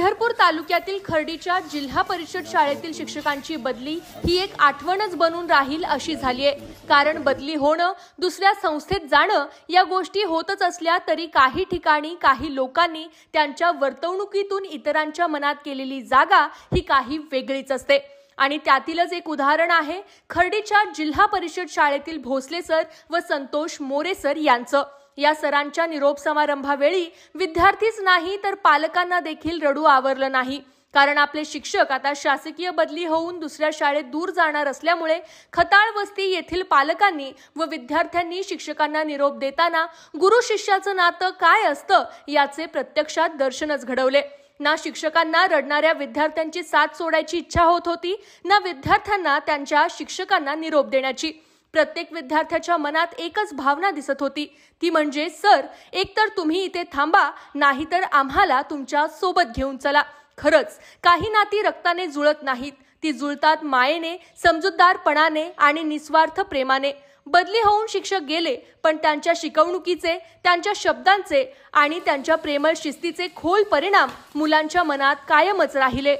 पंढरपूर तालुक्यातील खर्डीच्या जिल्हा परिषद शाळेतील शिक्षकांची बदली ही एक आठवणच बनून राहील अशी झालीये। कारण बदली होणं, दुसऱ्या संस्थेत जाणं या गोष्टी होतच असल्या तरी काही ठिकाणी काही लोकांनी त्यांच्या वर्तवणुकीतून इतरांच्या मनात केलेली जागा ही काही वेगळीच असते। आणि त्यातीलच एक उदाहरण आहे खर्डीच्या जिल्हा परिषद शाळेतील भोसले सर व संतोष मोरे सर यांचं। या सरांच्या निरोप समारंभावेळी विद्यार्थीच नाही तर पालकांना देखील रडू आवरलं नाही। कारण आपले शिक्षक आता शासकीय बदली होऊन दुसऱ्या शाळेत दूर जाणार असल्यामुळे खताळ वस्ती येथील पालकांनी व विद्यार्थ्यांनी शिक्षकांना निरोप देताना गुरु शिष्याचं नातं काय असतं याचे प्रत्यक्षात दर्शनच घडवले। ना शिक्षकांना रडणाऱ्या विद्यार्थ्यांची साथ सोडायची इच्छा होत होती, ना विद्यार्थ्यांना त्यांच्या शिक्षकांना निरोप देण्याची। प्रत्येक विद्यार्थ्याच्या मनात एकच भावना दिसत होती, ती म्हणजे सर, एकतर तुम्ही इथे थांबा, नाहीतर आम्हाला तुमच्या सोबत घेऊन चला। खरंच काही नाती रक्ताने जुळत नाहीत, ती जुळतात मायेने, समजूतदारपणाने आणि निस्वार्थ प्रेमाने। बदली होऊन शिक्षक गेले, पण त्यांच्या शिकवणुकीचे, त्यांच्या शब्दांचे आणि त्यांच्या प्रेमळ शिस्तीचे खोल परिणाम मुलांच्या मनात कायमच राहिले।